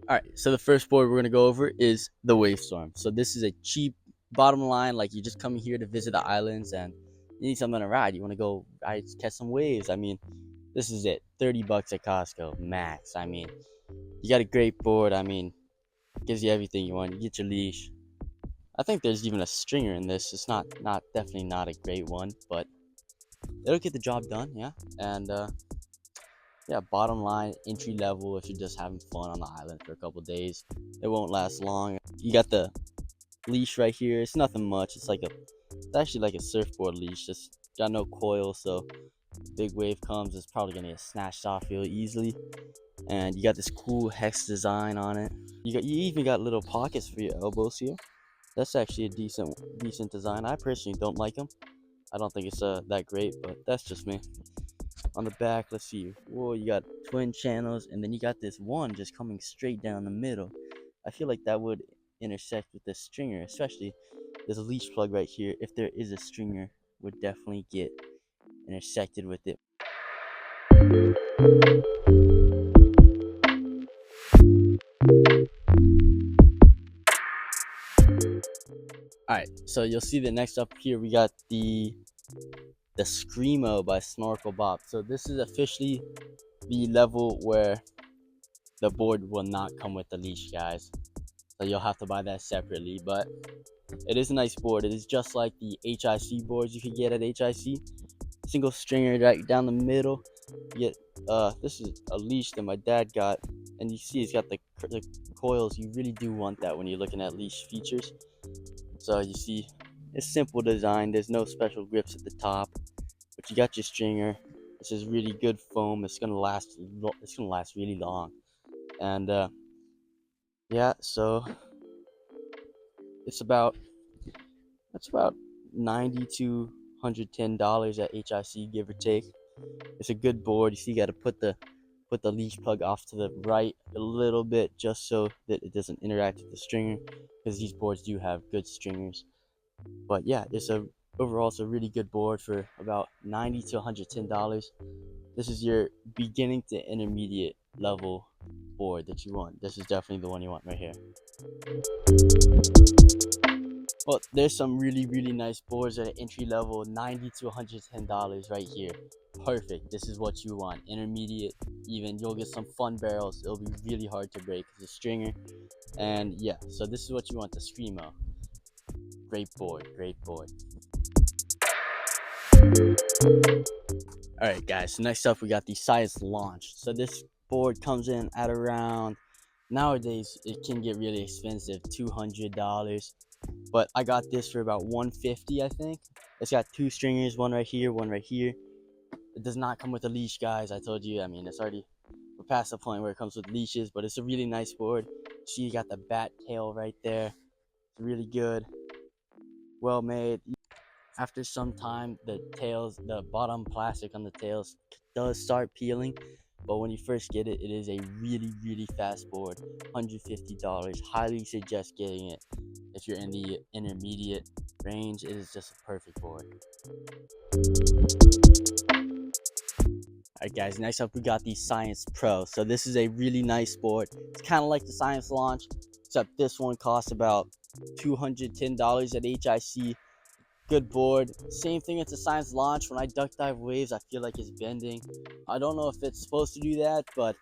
All right, so the first board we're gonna go over is the Wavestorm. So this is a cheap bottom line, like you're just coming here to visit the islands and you need something to ride. You want to go ride, catch some waves. I mean, this is it. 30 bucks at Costco max. I mean, you got a great board. I mean, gives you everything you want. You get your leash. I think there's even a stringer in this. It's not definitely not a great one, but it'll get the job done. Yeah, and yeah, bottom line, entry level. If you're just having fun on the island for a couple days, it won't last long. You got the leash right here. It's nothing much. It's actually like a surfboard leash. Just got no coil, so big wave comes, it's probably gonna get snatched off real easily. And you got this cool hex design on it. You even got little pockets for your elbows here. That's actually a decent design. I personally don't like them. I don't think it's that great, but that's just me. On the back, let's see. Whoa, you got twin channels, and then you got this one just coming straight down the middle. I feel like that would intersect with the stringer, especially there's a leash plug right here. If there is a stringer, would definitely get intersected with it. All right, so you'll see that next up here we got the Screamo by Snorkel Bob. So this is officially the level where the board will not come with the leash, guys. So you'll have to buy that separately, but it is a nice board. It is just like the HIC boards you could get at HIC. Single stringer right down the middle. You get this is a leash that my dad got, and you see it's got the coils. You really do want that when you're looking at leash features. So you see it's simple design. There's no special grips at the top, but you got your stringer. This is really good foam. It's gonna last really long. And yeah, so it's about 90 to $110 at HIC, give or take. It's a good board. You see, you got to put the leash plug off to the right a little bit just so that it doesn't interact with the stringer, because these boards do have good stringers. But yeah, overall it's a really good board for about $90 to $110. This is your beginning to intermediate level board that you want. This is definitely the one you want right here. Well, there's some really nice boards at entry level, $90 to $110 right here. Perfect. This is what you want. Intermediate, even. You'll get some fun barrels. It'll be really hard to break because it's stringer. And yeah, so this is what you want, the Screamo. Great board. Alright guys, so next up we got the Science Launch. So this board comes in at around, nowadays it can get really expensive, $200. But I got this for about $150, I think. It's got two stringers, one right here, one right here. It does not come with a leash, guys. I told you. I mean, we're past the point where it comes with leashes, but it's a really nice board. See, you got the bat tail right there. It's really good, well made. After some time, the bottom plastic on the tails does start peeling, but when you first get it, it is a really fast board. $150. Highly suggest getting it if you're in the intermediate range. It is just a perfect board. Alright guys, next up we got the Science Pro. So this is a really nice board. It's kind of like the Science Launch, except this one costs about $210 at HIC. Good board. Same thing as the Science Launch. When I duck dive waves, I feel like it's bending. I don't know if it's supposed to do that, but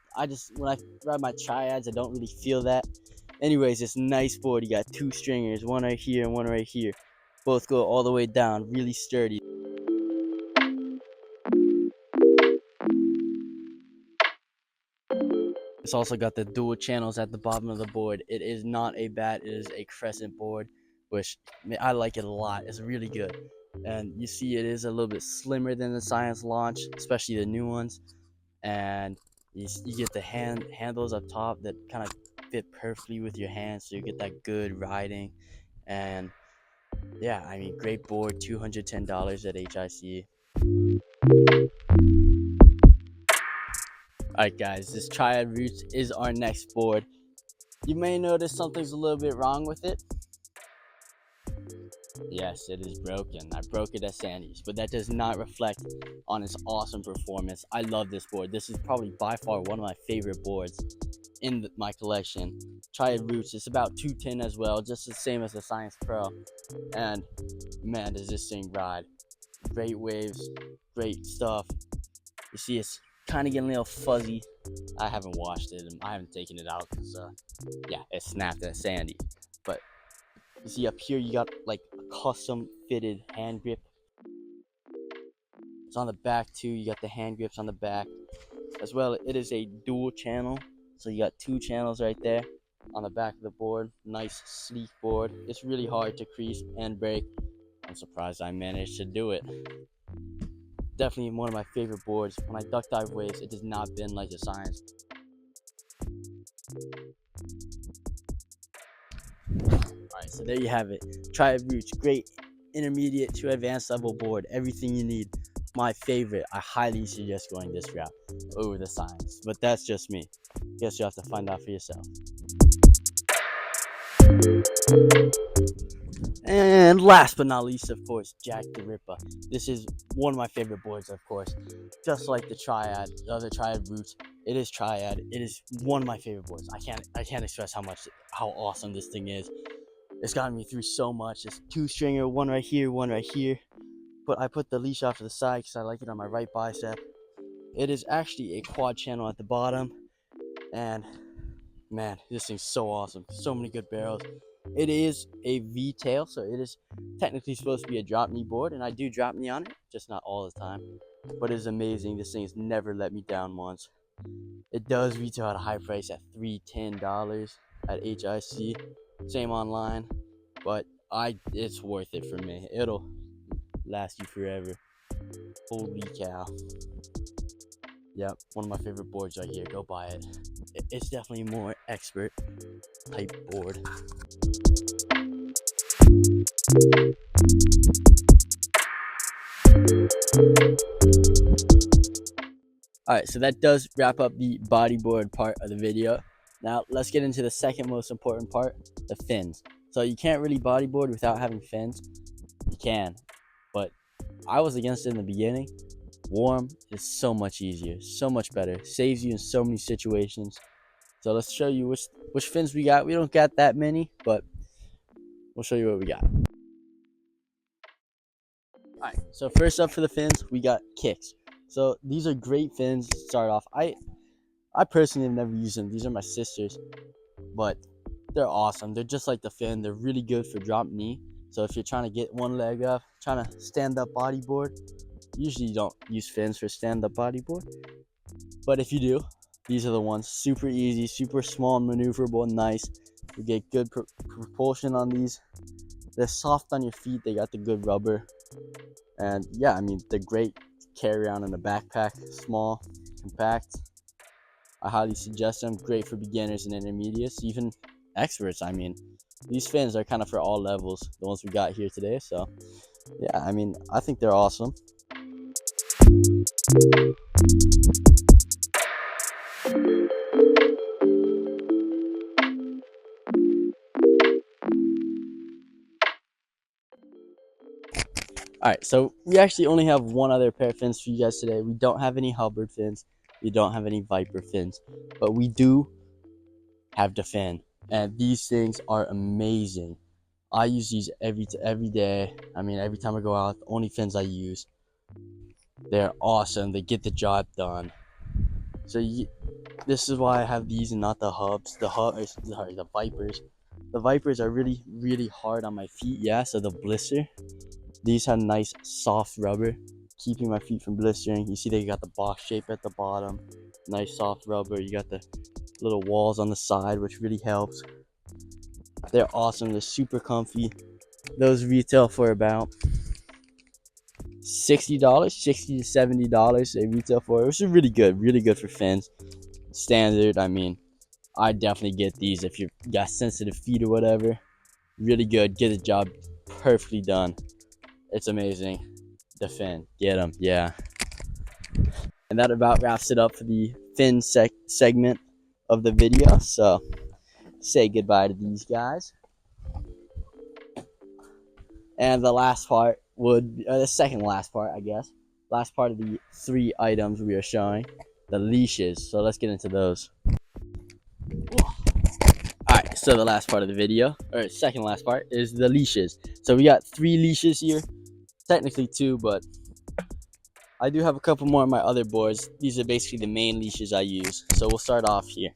when I ride my triads, I don't really feel that. Anyways, this nice board. You got two stringers, one right here and one right here. Both go all the way down, really sturdy. It's also got the dual channels at the bottom of the board. It is not a bat, it is a crescent board, which I like it a lot. It's really good. And you see it is a little bit slimmer than the Science Launch, especially the new ones. And you get the handles up top that kind of fit perfectly with your hands, so you get that good riding. And yeah, I mean, great board, $210 at HIC. Alright guys, this Triad Roots is our next board. You may notice something's a little bit wrong with it. Yes, it is broken. I broke it at Sandy's, but that does not reflect on its awesome performance. I love this board. This is probably by far one of my favorite boards. my collection. Triad Roots, it's about 210 as well, just the same as the Science Pro. And man, does this thing ride. Great waves, great stuff. You see it's kind of getting a little fuzzy. I haven't washed it and I haven't taken it out because yeah, it snapped and it's sandy. But you see up here you got like a custom fitted hand grip. It's on the back too. You got the hand grips on the back as well. It is a dual channel, so you got 2 channels right there on the back of the board. Nice sleek board. It's really hard to crease and break. I'm surprised I managed to do it. Definitely one of my favorite boards. When I duck dive waves, it does not bend like the Science. Alright, so there you have it. Triad Roots, great intermediate to advanced level board. Everything you need. My favorite. I highly suggest going this route over the Science, but that's just me. Guess you have to find out for yourself. And last but not least, of course, Jack the Ripper. This is one of my favorite boards, of course. Just like the Triad, the other Triad Roots, it is Triad. It is one of my favorite boards. I can't express how awesome this thing is. It's gotten me through so much. It's 2-stringer, one right here, one right here. But I put the leash off to the side because I like it on my right bicep. It is actually a quad channel at the bottom. And man, this thing's so awesome. So many good barrels. It is a V-tail, so it is technically supposed to be a drop knee board, and I do drop knee on it, just not all the time. But it is amazing. This thing has never let me down once. It does retail at a high price at $310 at HIC. Same online, but it's worth it for me. It'll last you forever. Holy cow. Yep, one of my favorite boards right here. Go buy it. It's definitely a more expert type board. Alright, so that does wrap up the bodyboard part of the video. Now let's get into the second most important part, the fins. So you can't really bodyboard without having fins. You can, but I was against it in the beginning. Warm is so much easier, so much better. Saves you in so many situations. So let's show you which fins we got. We don't got that many, but we'll show you what we got. Alright, so first up for the fins, we got kicks. So these are great fins to start off. I personally have never used them. These are my sister's, but they're awesome. They're just like the fin. They're really good for drop knee. So if you're trying to get one leg up, trying to stand up bodyboard, usually you don't use fins for stand up bodyboard. But if you do, these are the ones. Super easy, super small, maneuverable, nice. You get good propulsion on these. They're soft on your feet. They got the good rubber. And yeah, I mean, they're great to carry around in a backpack. Small, compact. I highly suggest them. Great for beginners and intermediates, even experts. I mean, these fins are kind of for all levels, the ones we got here today. So yeah, I mean, I think they're awesome. Alright, so we actually only have one other pair of fins for you guys today. We don't have any Hubbard fins. We don't have any Viper fins. But we do have the fin. And these things are amazing. I use these every day. I mean, every time I go out, the only fins I use. They're awesome. They get the job done. So this is why I have these and not the Hubs. The Vipers. The Vipers are really, really hard on my feet. Yeah, so the blister. These have nice soft rubber, keeping my feet from blistering. You see they got the box shape at the bottom. Nice soft rubber. You got the little walls on the side, which really helps. They're awesome. They're super comfy. Those retail for about $60, $60 to $70 they retail for, which is really good for fins. Standard. I mean, I definitely get these if you got sensitive feet or whatever. Really good. Get the job perfectly done. It's amazing. The fin. Get them. Yeah. And that about wraps it up for the fin segment of the video. So say goodbye to these guys. And the last part would be, the second last part, I guess. Last part of the 3 items we are showing. The leashes. So let's get into those. Alright, so the last part of the video, or second last part, is the leashes. So we got 3 leashes here. Technically 2, but I do have a couple more on my other boards. These are basically the main leashes I use. So we'll start off here.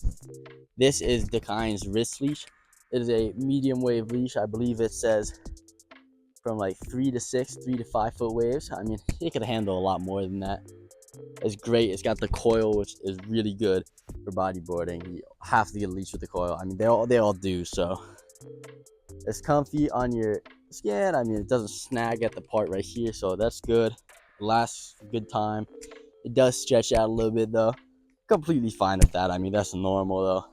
This is Dakine's wrist leash. It is a medium wave leash. I believe it says from like 3 to 6, 3 to 5 foot waves. I mean, it could handle a lot more than that. It's great. It's got the coil, which is really good for bodyboarding. You have to get a leash with the coil. I mean, they all do. So it's comfy on your skin. I mean, it doesn't snag at the part right here, so that's good. It lasts a good time. It does stretch out a little bit though. Completely fine with that. I mean, that's normal though.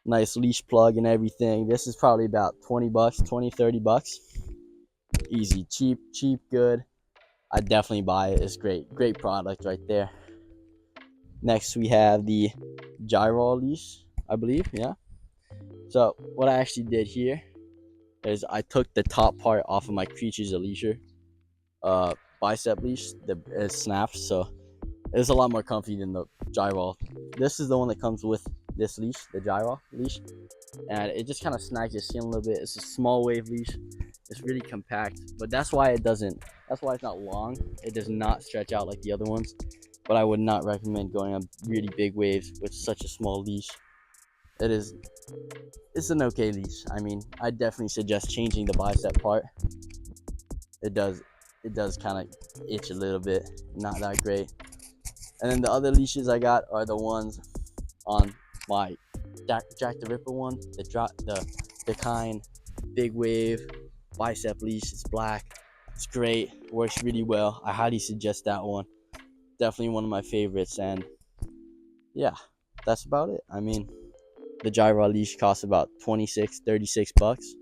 Nice leash plug and everything. This is probably about 20 bucks, 20, 30 bucks. Easy, cheap, good. I definitely buy it. It's great product right there. Next we have the Gyro leash, I believe. Yeah. So what I actually did here is I took the top part off of my Creatures of Leisure bicep leash. It snaps, so it's a lot more comfy than the Gyro. This is the one that comes with this leash, the Gyro leash, and it just kind of snags your skin a little bit. It's a small wave leash. It's really compact, but that's why it's not long. It does not stretch out like the other ones, but I would not recommend going on really big waves with such a small leash. It's an okay leash. I mean, I definitely suggest changing the bicep part. It does kind of itch a little bit, not that great. And then the other leashes I got are the ones on my Jack the Ripper one, the Dakine big wave bicep leash. It's black. It's great. Works really well. I highly suggest that one. Definitely one of my favorites. And yeah, that's about it. I mean, the Gyro leash costs about 26, 36 bucks.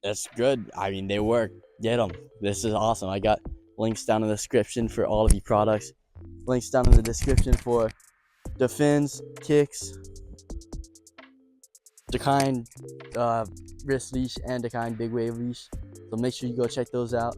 That's good. I mean, they work. Get them. This is awesome. I got links down in the description for all of the products. Links down in the description for the fins, kicks, Dakine wrist leash, and Dakine big wave leash. So make sure you go check those out.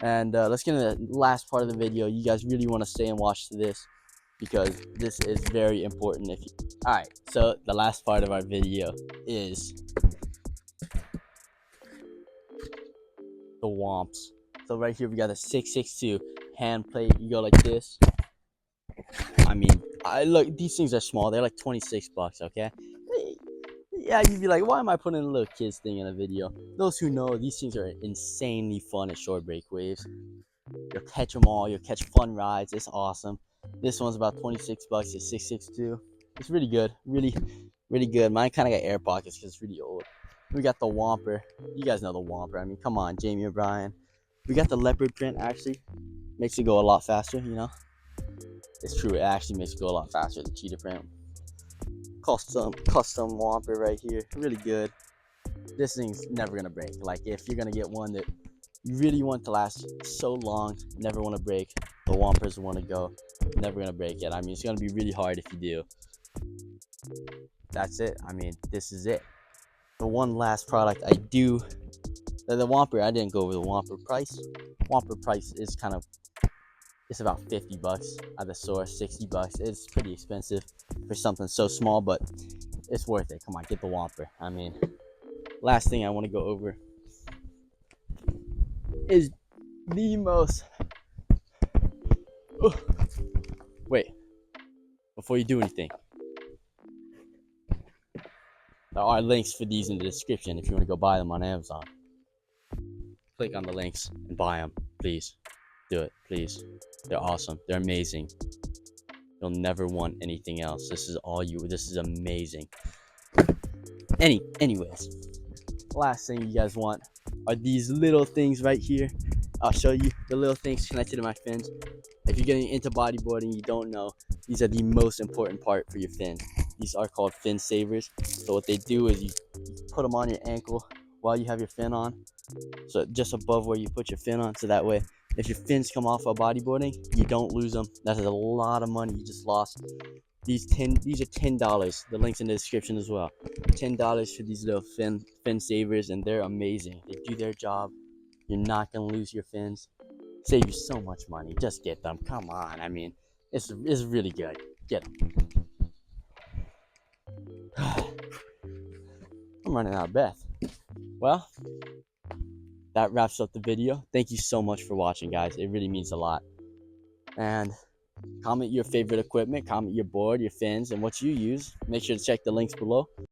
And let's get into the last part of the video. You guys really want to stay and watch this because this is very important. Alright, so the last part of our video is the Womps. So right here we got a 662 hand plate. You go like this. I mean, look, these things are small. They're like 26 bucks, okay? Yeah, you'd be like, why am I putting a little kids thing in a video? Those who know, these things are insanely fun at short break waves. You'll catch them all. You'll catch fun rides. It's awesome. This one's about 26 bucks. It's 662. It's really good. Really good. Mine kind of got air pockets because it's really old. We got the Whomper. You guys know the Whomper. I mean, come on, Jamie O'Brien. We got the leopard print, actually. Makes it go a lot faster, you know? It's true. It actually makes it go a lot faster than cheetah print. Custom Whomper right here. Really good. This thing's never going to break. Like, if you're going to get one that you really want to last so long, never want to break, the Whomper's the one to go. Never going to break it. I mean, it's going to be really hard if you do. That's it. I mean, this is it. The one last product I do, the Whomper, I didn't go over the Whomper price. Whomper price is it's about 50 bucks at the store, 60 bucks. It's pretty expensive for something so small, but it's worth it. Come on, get the Whomper. I mean, last thing I want to go over is the most... Wait, before you do anything, there are links for these in the description if you want to go buy them on Amazon. Click on the links and buy them, please. Do it, please. They're awesome. They're amazing. You'll never want anything else. This is amazing. Anyways, last thing you guys want are these little things right here. I'll show you the little things connected to my fins. If you're getting into bodyboarding, you don't know, these are the most important part for your fin. These are called fin savers. So what they do is you put them on your ankle while you have your fin on. So just above where you put your fin on, so that way if your fins come off while bodyboarding, you don't lose them. That is a lot of money you just lost. These are $10. The link's in the description as well. $10 for these little fin savers, and they're amazing. They do their job. You're not gonna lose your fins. Save you so much money. Just get them. Come on. I mean, it's really good. Get them. I'm running out of breath. Well, that wraps up the video. Thank you so much for watching, guys. It really means a lot. And comment your favorite equipment, comment your board, your fins, and what you use. Make sure to check the links below.